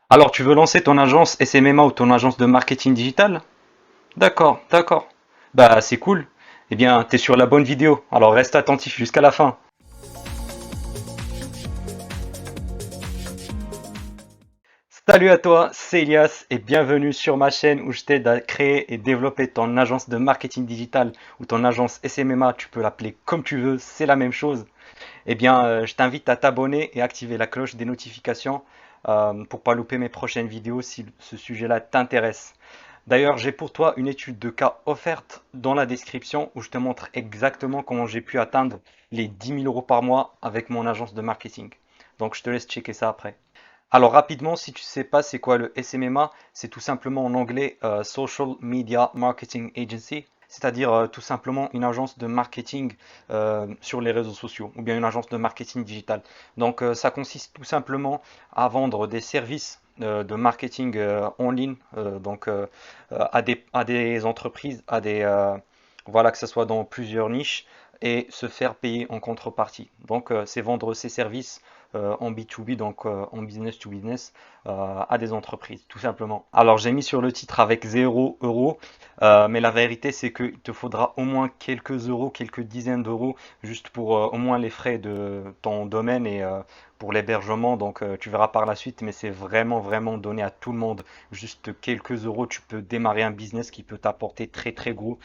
Alors, tu veux lancer ton agence SMMA ou ton agence de marketing digital? D'accord, d'accord. Bah, c'est cool. Eh bien, t'es sur la bonne vidéo. Alors, reste attentif jusqu'à la fin. Salut à toi, c'est Elias et bienvenue sur ma chaîne où je t'aide à créer et développer ton agence de marketing digital ou ton agence SMMA. Tu peux l'appeler comme tu veux, c'est la même chose. Eh bien, je t'invite à t'abonner et activer la cloche des notifications pour pas louper mes prochaines vidéos si ce sujet-là t'intéresse. D'ailleurs, j'ai pour toi une étude de cas offerte dans la description où je te montre exactement comment j'ai pu atteindre les 10 000 euros par mois avec mon agence de marketing. Donc, je te laisse checker ça après. Alors rapidement, si tu ne sais pas c'est quoi le SMMA, c'est tout simplement en anglais Social Media Marketing Agency, c'est-à-dire tout simplement une agence de marketing sur les réseaux sociaux ou bien une agence de marketing digital. Donc ça consiste tout simplement à vendre des services de marketing en ligne à des entreprises, voilà, que ce soit dans plusieurs niches et se faire payer en contrepartie. Donc c'est vendre ces services en B2B, donc en business to business, à des entreprises, tout simplement. Alors j'ai mis sur le titre avec 0 euros, mais la vérité c'est qu'il te faudra au moins quelques euros, quelques dizaines d'euros, juste pour au moins les frais de ton domaine et pour l'hébergement. Donc tu verras par la suite, mais c'est vraiment, vraiment donné à tout le monde. Juste quelques euros, tu peux démarrer un business qui peut t'apporter très, très gros,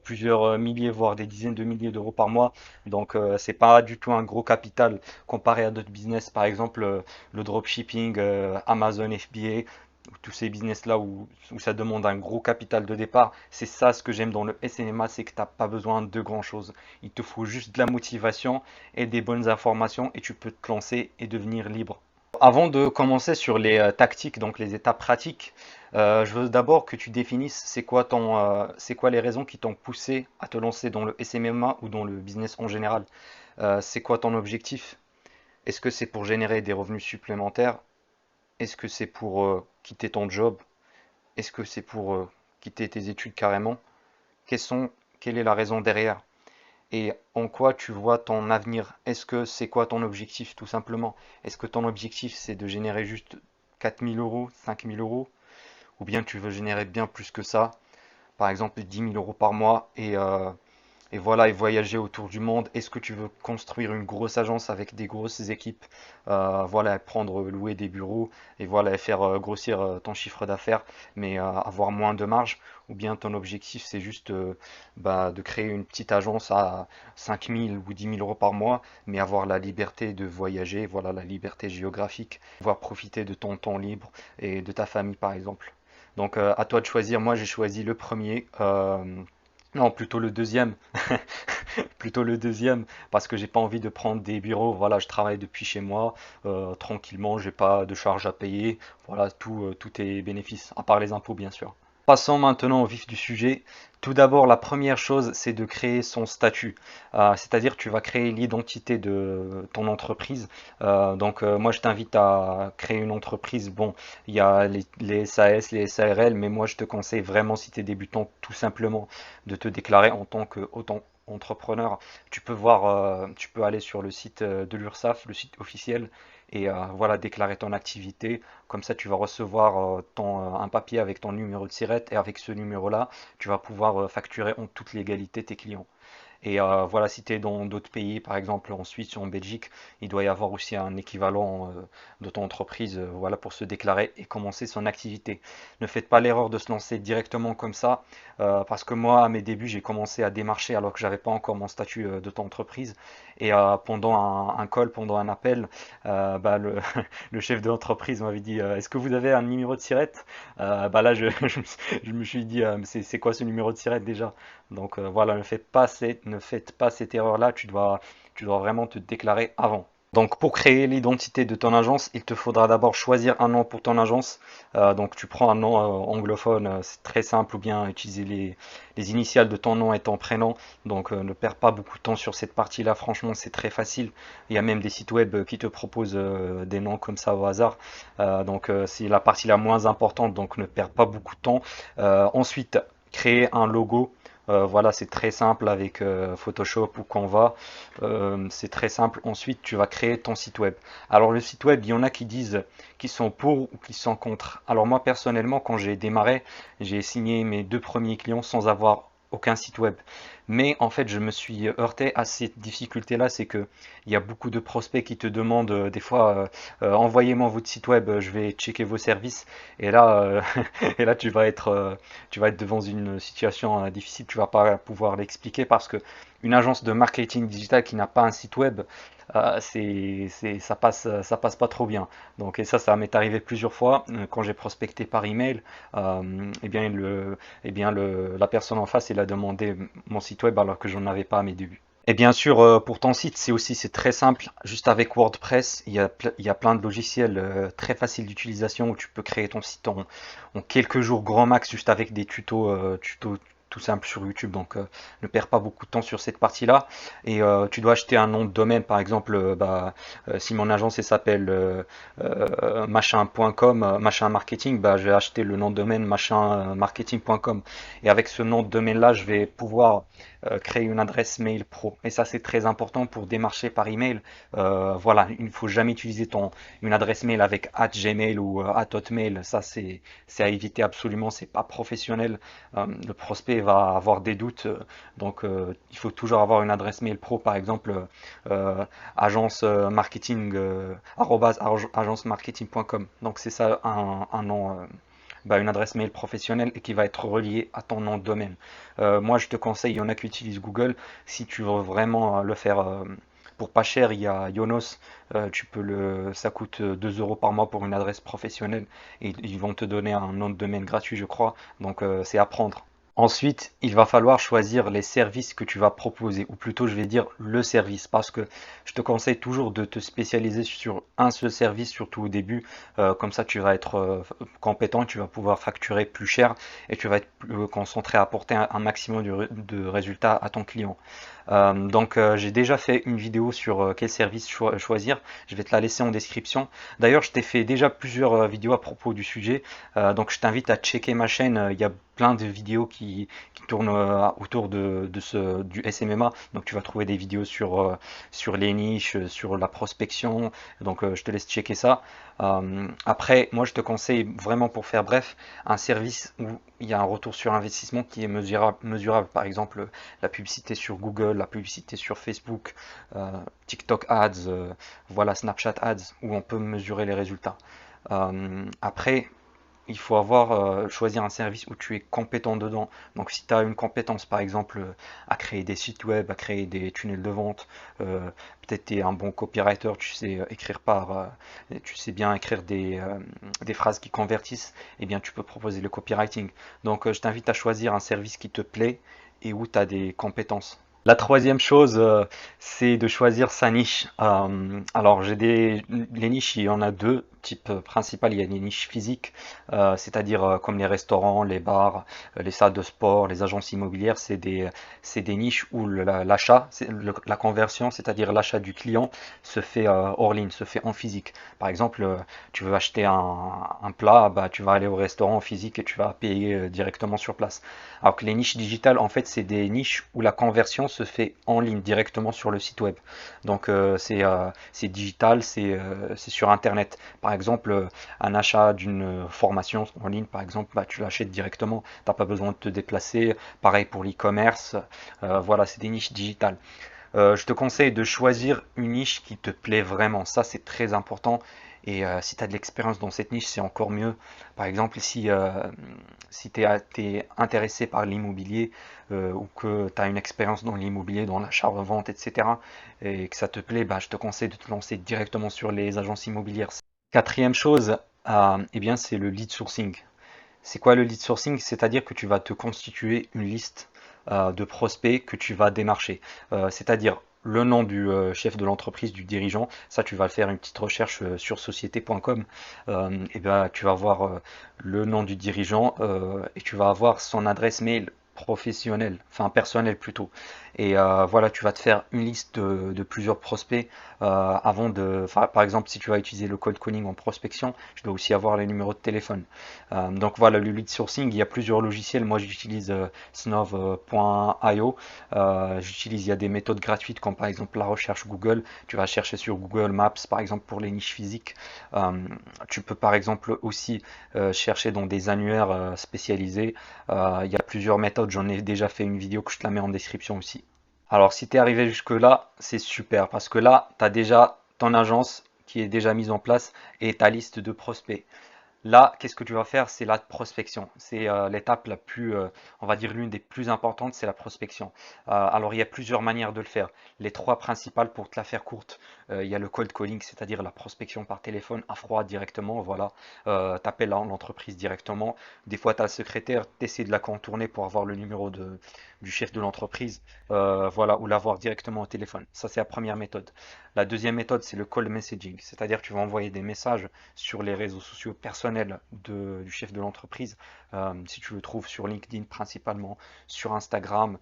plusieurs milliers, voire des dizaines de milliers d'euros par mois. Donc c'est pas du tout un gros capital comparé à d'autres business, par exemple le dropshipping, Amazon FBA, tous ces business-là où ça demande un gros capital de départ. C'est ça ce que j'aime dans le SNMA, c'est que tu n'as pas besoin de grand-chose. Il te faut juste de la motivation et des bonnes informations et tu peux te lancer et devenir libre. Avant de commencer sur les tactiques, donc les étapes pratiques, je veux d'abord que tu définisses c'est quoi les raisons qui t'ont poussé à te lancer dans le SMMA ou dans le business en général. C'est quoi ton objectif? Est-ce que c'est pour générer des revenus supplémentaires? Est-ce que c'est pour quitter ton job? Est-ce que c'est pour quitter tes études carrément? Quelles sont, quelle est la raison derrière? Et en quoi tu vois ton avenir? Est-ce que c'est quoi ton objectif tout simplement? Est-ce que ton objectif c'est de générer juste 4 000 euros, 5 000 euros? Ou bien tu veux générer bien plus que ça? Par exemple 10 000 euros par mois et voilà, et voyager autour du monde. Est-ce que tu veux construire une grosse agence avec des grosses équipes, voilà, prendre, louer des bureaux et voilà, et faire grossir ton chiffre d'affaires, mais avoir moins de marge? Ou bien ton objectif c'est juste de créer une petite agence à 5 000 ou 10 000 euros par mois, mais avoir la liberté de voyager, voilà, la liberté géographique, pouvoir profiter de ton temps libre et de ta famille par exemple. Donc à toi de choisir. Moi j'ai choisi le premier. Non, plutôt le deuxième. Plutôt le deuxième, parce que j'ai pas envie de prendre des bureaux. Voilà, je travaille depuis chez moi, tranquillement, j'ai pas de charges à payer. Voilà, tout est bénéfice, à part les impôts, bien sûr. Passons maintenant au vif du sujet. Tout d'abord, la première chose, c'est de créer son statut. C'est-à-dire, tu vas créer l'identité de ton entreprise. Moi, je t'invite à créer une entreprise. Bon, il y a les SAS, les SARL, mais moi, je te conseille vraiment, si tu es débutant, tout simplement, de te déclarer en tant qu'entrepreneur. Tu peux aller sur le site de l'URSSAF, le site officiel, et voilà, déclarer ton activité. Comme ça, tu vas recevoir un papier avec ton numéro de SIRET et avec ce numéro-là, tu vas pouvoir facturer en toute légalité tes clients. Et voilà, si tu es dans d'autres pays, par exemple en Suisse ou en Belgique, il doit y avoir aussi un équivalent de ton entreprise, voilà, pour se déclarer et commencer son activité. Ne faites pas l'erreur de se lancer directement comme ça, parce que moi, à mes débuts, j'ai commencé à démarcher alors que j'avais pas encore mon statut d'auto-entreprise. Et pendant un call, pendant un appel, le chef de l'entreprise m'avait dit est-ce que vous avez un numéro de SIRET? Là, je me suis dit c'est quoi ce numéro de SIRET déjà? Donc voilà, ne faites pas cette erreur-là, tu dois vraiment te déclarer avant. Donc pour créer l'identité de ton agence, il te faudra d'abord choisir un nom pour ton agence. Donc tu prends un nom anglophone, c'est très simple, ou bien utiliser les initiales de ton nom et ton prénom. Donc ne perds pas beaucoup de temps sur cette partie-là, franchement c'est très facile. Il y a même des sites web qui te proposent des noms comme ça au hasard. C'est la partie la moins importante, donc ne perds pas beaucoup de temps. Ensuite, créer un logo. Voilà, c'est très simple avec Photoshop ou Canva. C'est très simple. Ensuite, tu vas créer ton site web. Alors, le site web, il y en a qui disent qu'ils sont pour ou qu'ils sont contre. Alors, moi, personnellement, quand j'ai démarré, j'ai signé mes 2 premiers clients sans avoir aucun site web. Mais en fait, je me suis heurté à cette difficulté-là, c'est que il y a beaucoup de prospects qui te demandent des fois, envoyez-moi votre site web, je vais checker vos services. Et là, et là, tu vas être devant une situation difficile. Tu vas pas pouvoir l'expliquer parce que une agence de marketing digital qui n'a pas un site web, ça passe pas trop bien. Donc, et ça m'est arrivé plusieurs fois quand j'ai prospecté par email. La personne en face, il a demandé mon site web alors que j'en avais pas à mes débuts. Et bien sûr, pour ton site, c'est très simple. Juste avec WordPress, il y a plein de logiciels très faciles d'utilisation où tu peux créer ton site en quelques jours grand max, juste avec des tutos tout simples sur YouTube. Donc, ne perds pas beaucoup de temps sur cette partie-là. Et tu dois acheter un nom de domaine, par exemple, si mon agence elle s'appelle machin.com, machin marketing, bah, je vais acheter le nom de domaine machinmarketing.com. Et avec ce nom de domaine-là, je vais pouvoir créer une adresse mail pro. Et ça, c'est très important pour démarcher par email. Voilà, il ne faut jamais utiliser une adresse mail avec @gmail ou @hotmail. Ça, c'est à éviter absolument. C'est pas professionnel. Le prospect va avoir des doutes. Il faut toujours avoir une adresse mail pro, par exemple, agence marketing, agencemarketing.com. Donc, c'est ça un nom. Une adresse mail professionnelle et qui va être reliée à ton nom de domaine. Moi, je te conseille, il y en a qui utilisent Google. Si tu veux vraiment le faire pour pas cher, il y a Yonos. Ça coûte 2 euros par mois pour une adresse professionnelle et ils vont te donner un nom de domaine gratuit, je crois. Donc, c'est à prendre. Ensuite, il va falloir choisir les services que tu vas proposer, ou plutôt je vais dire le service, parce que je te conseille toujours de te spécialiser sur un seul service, surtout au début. Comme ça, tu vas être compétent, tu vas pouvoir facturer plus cher et tu vas être plus concentré à apporter un maximum de résultats à ton client. J'ai déjà fait une vidéo sur quel service choisir. Je vais te la laisser en description. D'ailleurs, je t'ai fait déjà plusieurs vidéos à propos du sujet. Donc, je t'invite à checker ma chaîne. Il y a plein de vidéos qui tournent autour du SMMA. Donc, tu vas trouver des vidéos sur les niches, sur la prospection. Donc, je te laisse checker ça. Après, moi, je te conseille vraiment, pour faire bref, un service où il y a un retour sur investissement qui est mesurable. Par exemple, la publicité sur Google, la publicité sur Facebook, TikTok Ads, voilà, Snapchat Ads, où on peut mesurer les résultats. Après, il faut choisir un service où tu es compétent dedans. Donc si tu as une compétence par exemple à créer des sites web, à créer des tunnels de vente, peut-être tu es un bon copywriter, tu sais bien écrire des phrases qui convertissent, eh bien tu peux proposer le copywriting. Donc je t'invite à choisir un service qui te plaît et où tu as des compétences. La troisième chose, c'est de choisir sa niche. Alors, les niches, il y en a deux types principaux. Il y a les niches physiques, c'est-à-dire comme les restaurants, les bars, les salles de sport, les agences immobilières. C'est des niches où l'achat, la conversion, c'est-à-dire l'achat du client, se fait hors ligne, se fait en physique. Par exemple, tu veux acheter un plat, bah, tu vas aller au restaurant en physique et tu vas payer directement sur place. Alors que les niches digitales, en fait, c'est des niches où la conversion se fait en ligne directement sur le site web. Donc c'est digital, c'est sur Internet. Par exemple, un achat d'une formation en ligne, par exemple, bah, tu l'achètes directement. Tu n'as pas besoin de te déplacer. Pareil pour l'e-commerce. Voilà, c'est des niches digitales. Je te conseille de choisir une niche qui te plaît vraiment. Ça, c'est très important. Et si tu as de l'expérience dans cette niche, c'est encore mieux. Par exemple, si tu es intéressé par l'immobilier ou que tu as une expérience dans l'immobilier, dans l'achat-revente, etc., et que ça te plaît, bah, je te conseille de te lancer directement sur les agences immobilières. Quatrième chose, eh bien, c'est le lead sourcing. C'est quoi le lead sourcing? C'est-à-dire que tu vas te constituer une liste de prospects que tu vas démarcher. C'est-à-dire le nom du chef de l'entreprise, du dirigeant. Ça, tu vas faire une petite recherche sur société.com. Et ben, tu vas voir le nom du dirigeant et tu vas avoir son adresse mail professionnel, enfin personnel plutôt. Et voilà, tu vas te faire une liste de plusieurs prospects avant de, enfin, par exemple, si tu vas utiliser le cold calling en prospection, je dois aussi avoir les numéros de téléphone. Donc voilà, le lead sourcing, il y a plusieurs logiciels. Moi, j'utilise snov.io. Il y a des méthodes gratuites comme par exemple la recherche Google. Tu vas chercher sur Google Maps, par exemple, pour les niches physiques. Euh, Tu peux par exemple aussi chercher dans des annuaires spécialisés. Il y a plusieurs méthodes, j'en ai déjà fait une vidéo que je te la mets en description aussi. Alors si tu es arrivé jusque-là, c'est super parce que là, tu as déjà ton agence qui est déjà mise en place et ta liste de prospects. Là, qu'est-ce que tu vas faire? C'est la prospection. C'est l'étape la plus, on va dire l'une des plus importantes, c'est la prospection. Alors, il y a plusieurs manières de le faire. Les trois principales, pour te la faire courte, il y a le cold calling, c'est-à-dire la prospection par téléphone à froid directement. Voilà, tu appelles l'entreprise directement. Des fois, tu as le secrétaire, tu essaies de la contourner pour avoir le numéro du chef de l'entreprise, voilà, ou l'avoir directement au téléphone. Ça, c'est la première méthode. La deuxième méthode, c'est le cold messaging, c'est-à-dire tu vas envoyer des messages sur les réseaux sociaux personnels du chef de l'entreprise, si tu le trouves sur LinkedIn principalement, sur Instagram,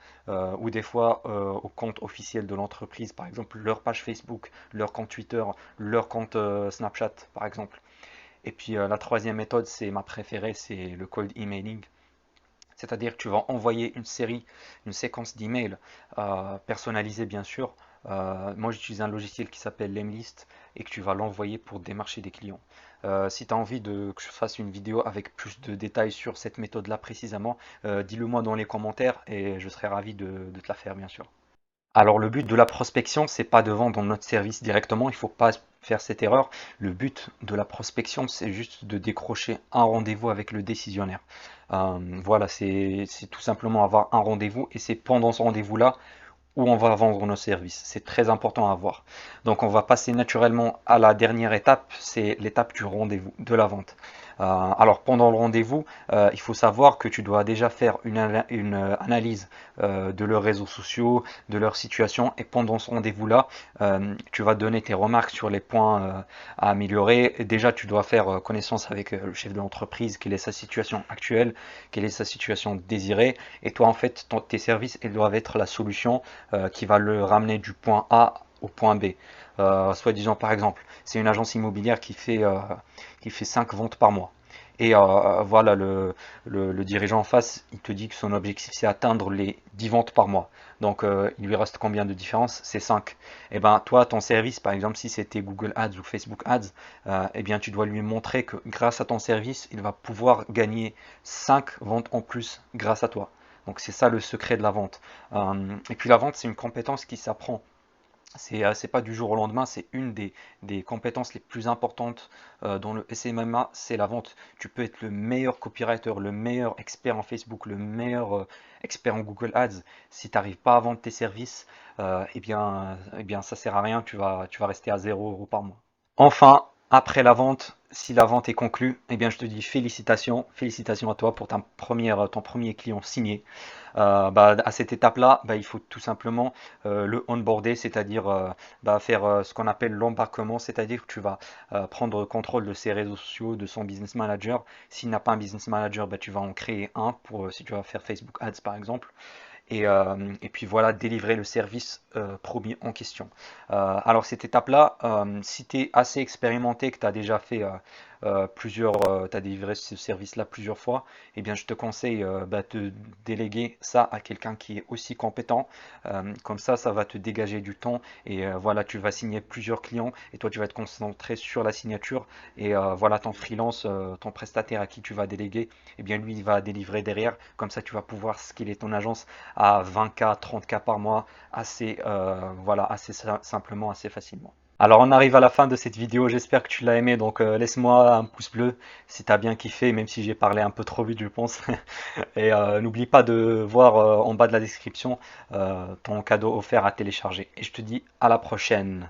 ou des fois au compte officiel de l'entreprise, par exemple leur page Facebook, leur compte Twitter, leur compte Snapchat, par exemple. Et puis la troisième méthode, c'est ma préférée, c'est le cold emailing. C'est-à-dire que tu vas envoyer une séquence d'emails personnalisée bien sûr. Moi j'utilise un logiciel qui s'appelle Lemlist et que tu vas l'envoyer pour démarcher des clients. Si tu as envie que je fasse une vidéo avec plus de détails sur cette méthode-là précisément, dis-le moi dans les commentaires et je serai ravi de te la faire bien sûr. Alors le but de la prospection, c'est pas de vendre notre service directement, il faut pas faire cette erreur. Le but de la prospection, c'est juste de décrocher un rendez-vous avec le décisionnaire. Voilà, c'est tout simplement avoir un rendez-vous et c'est pendant ce rendez-vous-là où on va vendre nos services. C'est très important à voir. Donc on va passer naturellement à la dernière étape, c'est l'étape du rendez-vous, de la vente. Alors pendant le rendez-vous, il faut savoir que tu dois déjà faire une analyse de leurs réseaux sociaux, de leur situation, et pendant ce rendez-vous-là, tu vas donner tes remarques sur les points à améliorer. Et déjà, tu dois faire connaissance avec le chef de l'entreprise, quelle est sa situation actuelle, quelle est sa situation désirée, et toi en fait, tes services, ils doivent être la solution qui va le ramener du point A au point B. Soit disant par exemple, c'est une agence immobilière qui fait 5 ventes par mois. Et voilà, le dirigeant en face, il te dit que son objectif c'est atteindre les 10 ventes par mois. Donc il lui reste combien de différence? C'est 5. Et ben toi, ton service, par exemple, si c'était Google Ads ou Facebook Ads, eh bien tu dois lui montrer que grâce à ton service, il va pouvoir gagner 5 ventes en plus grâce à toi. Donc c'est ça le secret de la vente. Et puis la vente, c'est une compétence qui s'apprend. C'est pas du jour au lendemain, c'est une des compétences les plus importantes dans le SMMA, c'est la vente. Tu peux être le meilleur copywriter, le meilleur expert en Facebook, le meilleur expert en Google Ads. Si tu n'arrives pas à vendre tes services, eh bien ça sert à rien, tu vas rester à 0 € par mois. Enfin, après la vente, si la vente est conclue, eh bien je te dis félicitations, félicitations à toi pour ton premier client signé. À cette étape-là, il faut tout simplement le onboarder, c'est-à-dire faire ce qu'on appelle l'embarquement, c'est-à-dire que tu vas prendre le contrôle de ses réseaux sociaux, de son business manager. S'il n'a pas un business manager, tu vas en créer un pour si tu vas faire Facebook Ads par exemple. Et puis voilà, délivrer le service promis en question. Alors cette étape-là, si tu es assez expérimenté, que tu as déjà fait tu as délivré ce service-là plusieurs fois, eh bien je te conseille de déléguer ça à quelqu'un qui est aussi compétent. Comme ça va te dégager du temps et voilà, tu vas signer plusieurs clients et toi tu vas te concentrer sur la signature et voilà ton freelance, ton prestataire à qui tu vas déléguer, eh bien lui il va délivrer derrière. Comme ça tu vas pouvoir scaler ton agence à 20K, 30K par mois assez, voilà, assez simplement, assez facilement. Alors on arrive à la fin de cette vidéo, j'espère que tu l'as aimé, donc laisse-moi un pouce bleu si tu as bien kiffé, même si j'ai parlé un peu trop vite je pense. Et n'oublie pas de voir en bas de la description ton cadeau offert à télécharger. Et je te dis à la prochaine.